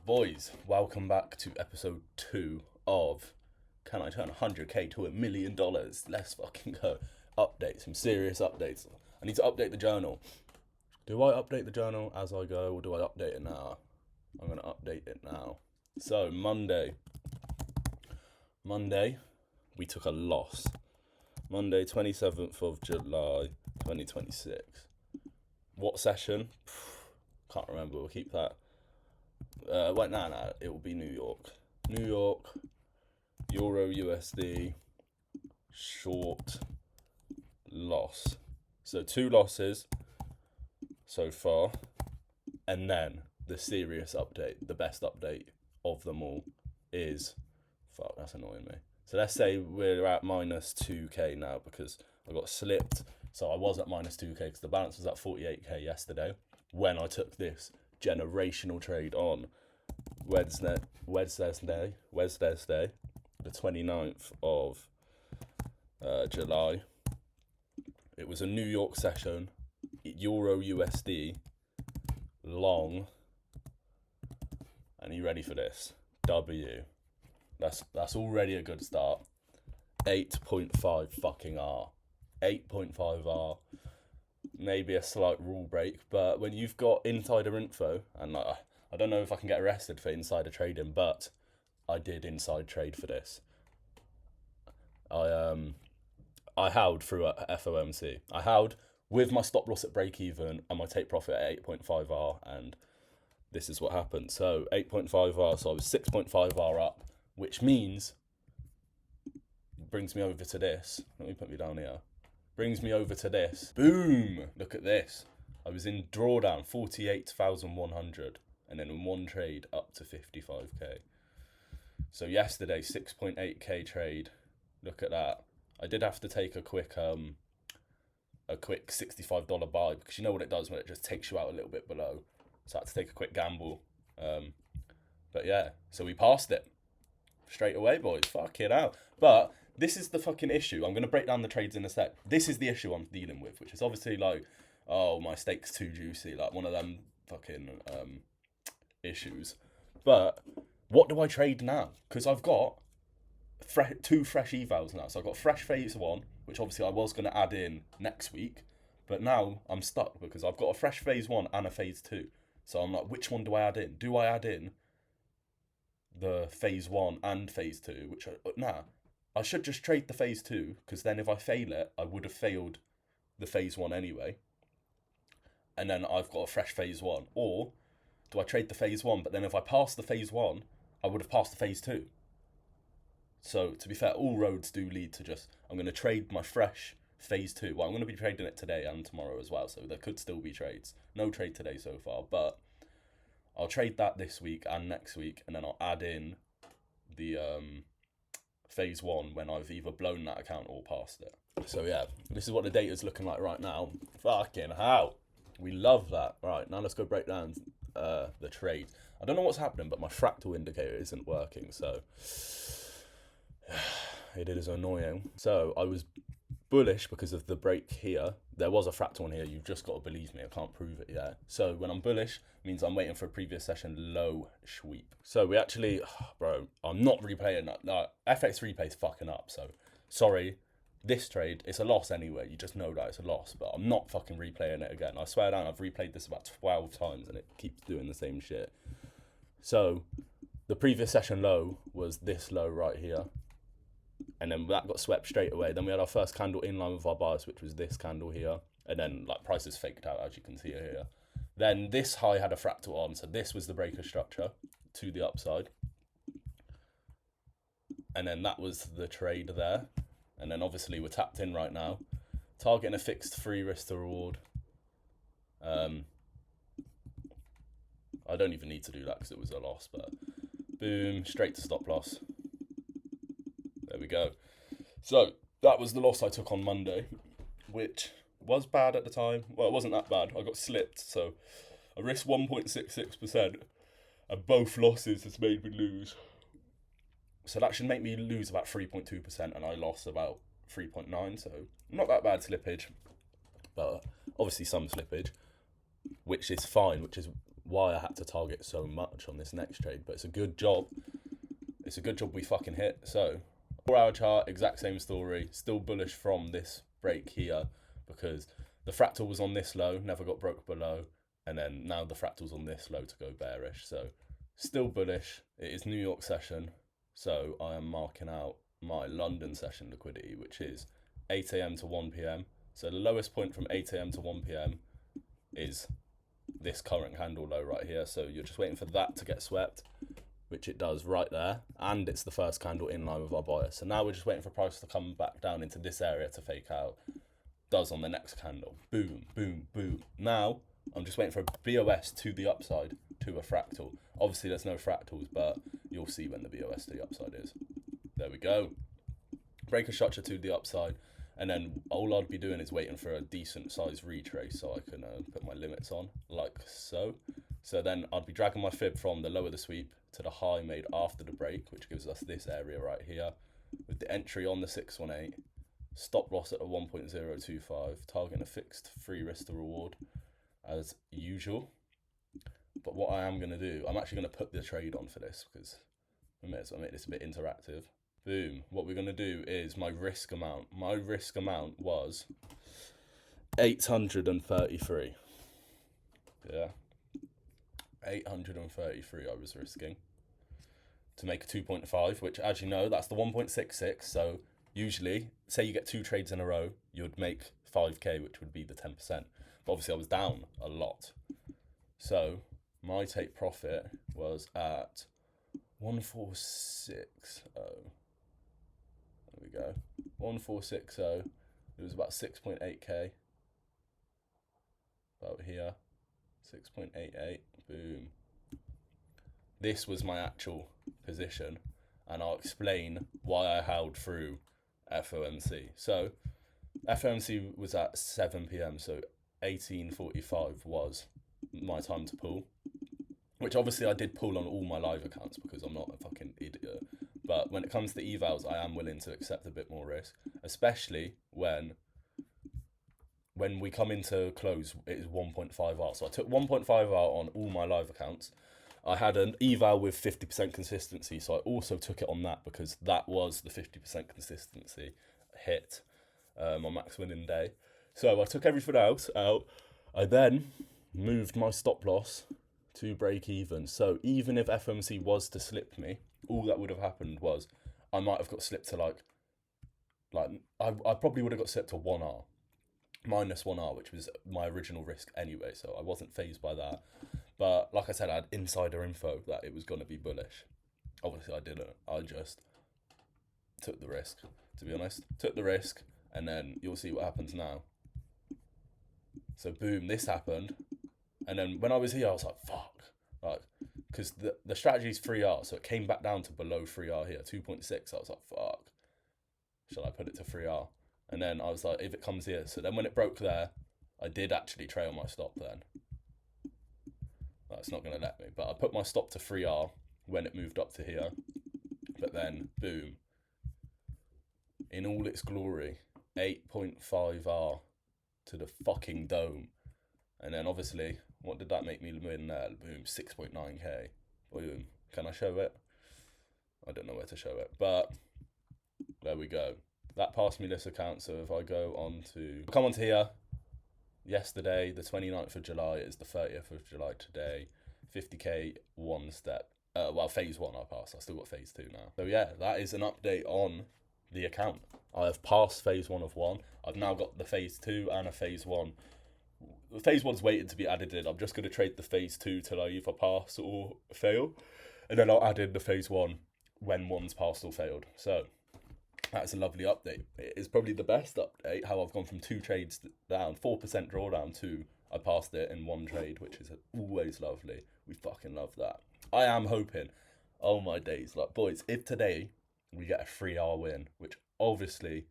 Boys, welcome back to episode 2 of Can I Turn 100k to $1 million? Let's fucking go. Updates, some serious updates. I need to update the journal. Do I update the journal as I go, or do I update it now? I'm going to update it now. So, Monday, we took a loss. Monday, 27th of July, 2026. What session? Can't remember, we'll keep that. It will be New York. New York, Euro USD, short loss. So 2 losses so far. And then the serious update, the best update of them all is, fuck, that's annoying me. So let's say we're at minus 2k now because I got slipped. So I was at minus 2k because the balance was at 48k yesterday when I took this generational trade on Wednesday, the 29th of July. It was a New York session, Euro USD, long. And you ready for this? W. That's already a good start. 8.5 fucking R. 8.5 R. Maybe a slight rule break, but when you've got insider info, and I don't know if I can get arrested for insider trading, but I did inside trade for this. I held through a FOMC. I held with my stop loss at break even and my take profit at 8.5 R, and this is what happened. So 8.5 R, so I was 6.5 R up, which means brings me over to this. Let me put me down here. Brings me over to this. Boom! Look at this. I was in drawdown 48,100 and then in one trade up to 55k. So yesterday 6.8k trade. Look at that. I did have to take a quick $65 buy because you know what it does when it just takes you out a little bit below. So I had to take a quick gamble. But yeah, so we passed it straight away, boys. Fuck it out. But this is the fucking issue. I'm going to break down the trades in a sec. This is the issue I'm dealing with, which is obviously like, oh, my stake's too juicy. Like one of them fucking issues. But what do I trade now? Because I've got 2 fresh evals now. So I've got fresh phase 1, which obviously I was going to add in next week. But now I'm stuck because I've got a fresh phase 1 and a phase 2. So I'm like, which one do I add in? Do I add in the phase 1 and phase 2? I should just trade the phase 2 because then if I fail it, I would have failed the phase 1 anyway. And then I've got a fresh phase 1. Or do I trade the phase 1, but then if I pass the phase 1, I would have passed the phase 2. So to be fair, all roads do lead to just, I'm going to trade my fresh phase 2. Well, I'm going to be trading it today and tomorrow as well. So there could still be trades. No trade today so far, but I'll trade that this week and next week. And then I'll add in the phase 1 when I've either blown that account or passed it. So yeah, this is what the data's looking like right now. Fucking hell. We love that. Right, now let's go break down the trade. I don't know what's happening, but my fractal indicator isn't working, so it is annoying. So I was bullish because of the break here. There was a fractal on here. You've just got to believe me. I can't prove it yet. So when I'm bullish, it means I'm waiting for a previous session low sweep. So we actually, bro, I'm not replaying that. No, FX replay's fucking up. So sorry, this trade, it's a loss anyway. You just know that it's a loss, but I'm not fucking replaying it again. I swear down, I've replayed this about 12 times and it keeps doing the same shit. So the previous session low was this low right here. And then that got swept straight away. Then we had our first candle in line with our bias, which was this candle here. And then like prices faked out, as you can see here. Then this high had a fractal on. So this was the breaker structure to the upside. And then that was the trade there. And then obviously we're tapped in right now. Targeting a fixed free risk to reward. I don't even need to do that because it was a loss. But boom, straight to stop loss. There we go. So that was the loss I took on Monday, which was bad at the time. Well, it wasn't that bad. I got slipped, so I risked 1.66%, and both losses has made me lose. So that should make me lose about 3.2%, and I lost about 3.9%. So not that bad slippage, but obviously some slippage, which is fine, which is why I had to target so much on this next trade, but it's a good job. It's a good job we fucking hit. So 4-hour chart, exact same story. Still bullish from this break here because the fractal was on this low, never got broke below, and then now the fractal's on this low to go bearish. So still bullish. It is New York session, so I am marking out my London session liquidity, which is 8 a.m. to 1 p.m. So the lowest point from 8 a.m. to 1 p.m. is this current candle low right here. So you're just waiting for that to get swept, which it does right there, and it's the first candle in line with our bias. So now we're just waiting for price to come back down into this area to fake out. Does on the next candle. Boom, boom, boom. Now I'm just waiting for a BOS to the upside to a fractal. Obviously there's no fractals, but you'll see when the BOS to the upside is. There we go. Break a structure to the upside, and then all I'd be doing is waiting for a decent size retrace so I can put my limits on, like so. So then I'd be dragging my fib from the low of the sweep to the high made after the break, which gives us this area right here, with the entry on the 618, stop loss at a 1.025, targeting a fixed free risk to reward as usual. But what I am going to do, I'm actually going to put the trade on for this because I may as well make this a bit interactive. Boom. What we're going to do is my risk amount. My risk amount was 833. Yeah. 833 I was risking to make a 2.5, which, as you know, that's the 1.66. So usually, say you get 2 trades in a row, you would make 5k, which would be the 10%. But obviously I was down a lot. So my take profit was at 1460. There we go. 1460. It was about 6.8k. About here. 6.88. Boom. This was my actual position, and I'll explain why I held through FOMC. So FOMC was at 7 p.m, so 18:45 was my time to pull, which obviously I did pull on all my live accounts because I'm not a fucking idiot. But when it comes to evals, I am willing to accept a bit more risk, especially when we come into close, it is 1.5R. So I took 1.5R on all my live accounts. I had an eval with 50% consistency, so I also took it on that because that was the 50% consistency hit my max winning day. So I took everything else out. I then moved my stop loss to break even. So even if FOMC was to slip me, all that would have happened was I might have got slipped to like I probably would have got slipped to 1R. Minus 1R, which was my original risk anyway, so I wasn't phased by that. But like I said, I had insider info that it was going to be bullish. Obviously I didn't. I just took the risk, to be honest. Took the risk, and then you'll see what happens now. So boom, this happened. And then when I was here, I was like, fuck. Like, because the strategy is 3R, so it came back down to below 3R here, 2.6. I was like, fuck. Shall I put it to 3R? And then I was like, if it comes here. So then when it broke there, I did actually trail my stop then. It's not going to let me. But I put my stop to 3R when it moved up to here. But then, boom. In all its glory, 8.5R to the fucking dome. And then obviously, what did that make me win there? Boom, 6.9k. Boom. Can I show it? I don't know where to show it. But there we go. That passed me this account, so if I go on to... come onto here. Yesterday, the 29th of July, is the 30th of July today. 50k, one step. Well, phase 1 I passed. I still got phase 2 now. So yeah, that is an update on the account. I have passed phase 1 of 1. I've now got the phase 2 and a phase 1. The phase 1's waiting to be added in. I'm just going to trade the phase 2 till I either pass or fail. And then I'll add in the phase 1 when one's passed or failed. So... that's a lovely update. It is probably the best update, how I've gone from 2 trades down, 4% drawdown to I passed it in 1 trade, which is always lovely. We fucking love that. I am hoping, oh my days, like boys, if today we get a 3R win, which obviously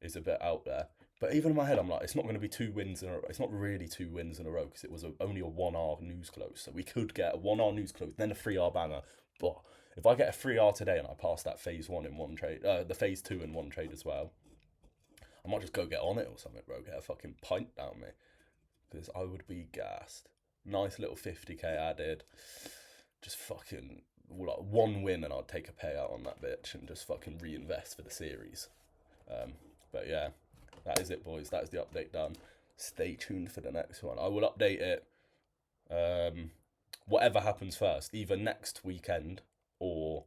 is a bit out there, but even in my head I'm like, it's not going to be 2 wins in a row. It's not really 2 wins in a row because it was only a 1R news close. So we could get a 1R news close, then a 3R banger, but... if I get a 3R today and I pass that phase 1 in 1 trade, the phase 2 in 1 trade as well, I might just go get on it or something, bro. Get a fucking pint down me. Because I would be gassed. Nice little 50k added. Just fucking like one win and I'd take a payout on that bitch and just fucking reinvest for the series. But yeah, that is it, boys. That is the update done. Stay tuned for the next one. I will update it. Whatever happens first, either next weekend or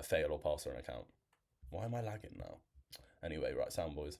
fail or pass an account. Why am I lagging now? Anyway, right, sound boys.